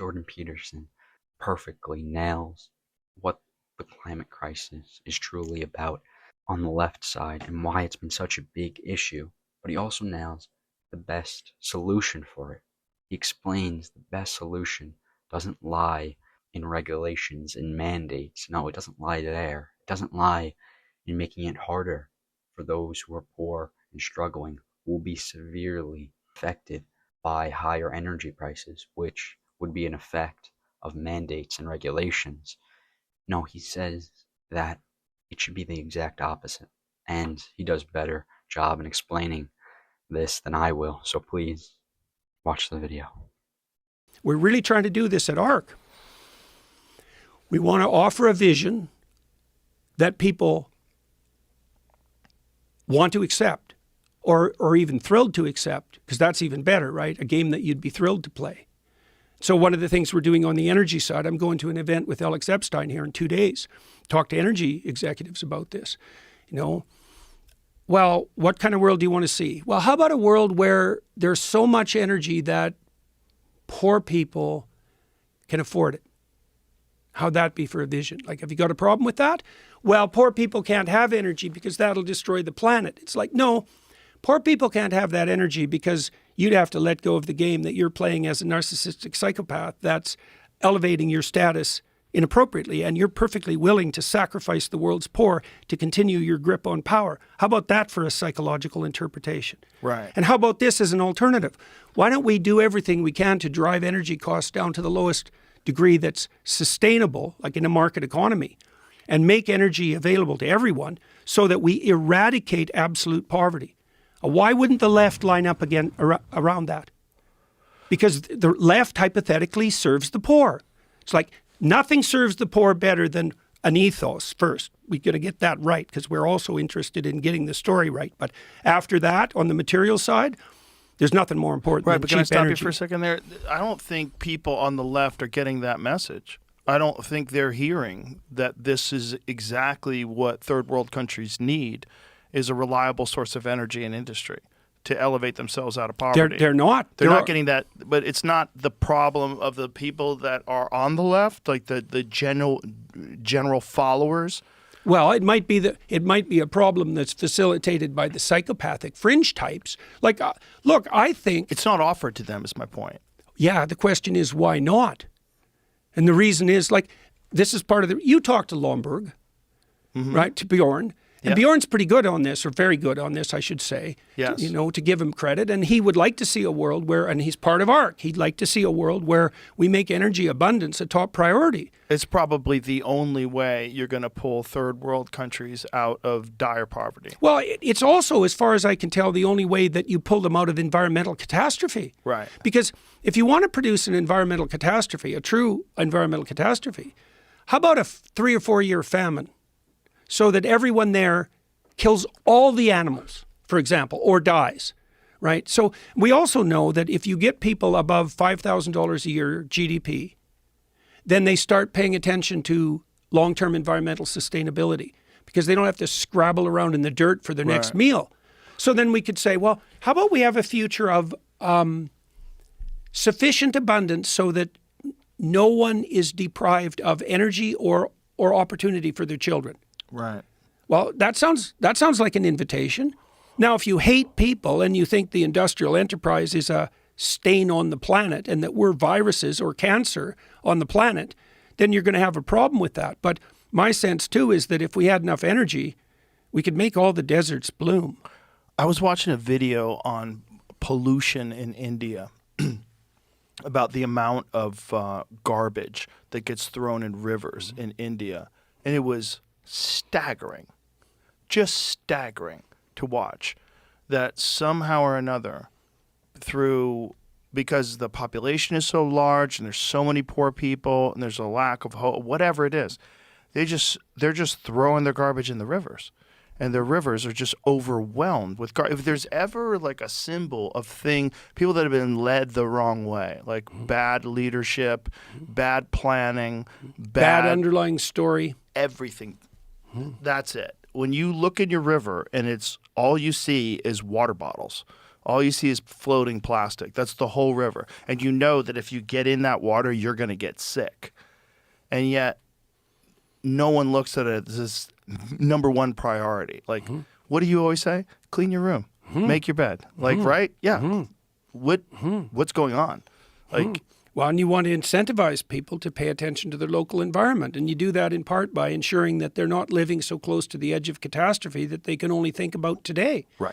Jordon Peterson perfectly nails what the climate crisis is truly about on the left side and why it's been such a big issue, but he also nails the best solution for it. He explains the best solution doesn't lie in regulations and mandates. No, it doesn't lie there. It doesn't lie in making it harder for those who are poor and struggling, who will be severely affected by higher energy prices, which would be an effect of mandates and regulations. No, he says that it should be the exact opposite, and he does a better job in explaining this than I will, so please watch the video. We're really trying to do this at ARC. We want to offer a vision that people want to accept or even thrilled to accept, because that's even better, right? A game that you'd be thrilled to play. So one of the things we're doing on the energy side, I'm going to an event with Alex Epstein here in 2 days, talk to energy executives about this. Well, what kind of world do you want to see? Well, how about a world where there's so much energy that poor people can afford it? How'd that be for a vision? Like, have you got a problem with that? Well, poor people can't have energy because that'll destroy the planet. It's like, no, poor people can't have that energy because you'd have to let go of the game that you're playing as a narcissistic psychopath that's elevating your status inappropriately, and you're perfectly willing to sacrifice the world's poor to continue your grip on power. How about that for a psychological interpretation? Right. And how about this as an alternative? Why don't we do everything we can to drive energy costs down to the lowest degree that's sustainable, like in a market economy, and make energy available to everyone so that we eradicate absolute poverty? Why wouldn't the left line up again around that? Because the left hypothetically serves the poor. It's like nothing serves the poor better than an ethos first. We've got to get that right because we're also interested in getting the story right. But after that, on the material side, there's nothing more important than cheap energy. Right, but can I stop you for a second there? I don't think people on the left are getting that message. I don't think they're hearing that this is exactly what third world countries need, is a reliable source of energy and industry to elevate themselves out of poverty. They're not. They're not getting that, but it's not the problem of the people that are on the left, like the general followers. Well, it might be a problem that's facilitated by the psychopathic fringe types. Like, look, I think it's not offered to them, is my point. Yeah, the question is why not? And the reason is, like, this is part of you talked to Lomberg, right, to Bjorn. And Bjorn's pretty good on this, or very good on this, I should say, yes. To give him credit. And he would like to see a world where, and he's part of ARC, he'd like to see a world where we make energy abundance a top priority. It's probably the only way you're going to pull third world countries out of dire poverty. Well, it's also, as far as I can tell, the only way that you pull them out of environmental catastrophe. Right. Because if you want to produce an environmental catastrophe, a true environmental catastrophe, how about a 3 or 4 year famine? So that everyone there kills all the animals, for example, or dies, right? So we also know that if you get people above $5,000 a year GDP, then they start paying attention to long-term environmental sustainability because they don't have to scrabble around in the dirt for their next meal. So then we could say, well, how about we have a future of sufficient abundance so that no one is deprived of energy or opportunity for their children? Right. Well, that sounds like an invitation. Now, if you hate people and you think the industrial enterprise is a stain on the planet and that we're viruses or cancer on the planet, then you're going to have a problem with that. But my sense, too, is that if we had enough energy, we could make all the deserts bloom. I was watching a video on pollution in India about the amount of garbage that gets thrown in rivers in India, and it was staggering, just staggering to watch that somehow or another because the population is so large and there's so many poor people and there's a lack of hope, whatever it is, they're just throwing their garbage in the rivers, and the rivers are just overwhelmed with garbage. If there's ever like a symbol of people that have been led the wrong way, like bad leadership, bad planning, bad underlying story, everything. That's it. When you look in your river and it's all you see is water bottles, All you see is floating plastic. That's the whole river. And you know that if you get in that water, you're going to get sick. And yet, no one looks at it as this number one priority. Like, what do you always say? Clean your room. Make your bed. Like, right? Yeah. What's going on? Like, well, and you want to incentivize people to pay attention to their local environment. And you do that in part by ensuring that they're not living so close to the edge of catastrophe that they can only think about today. right.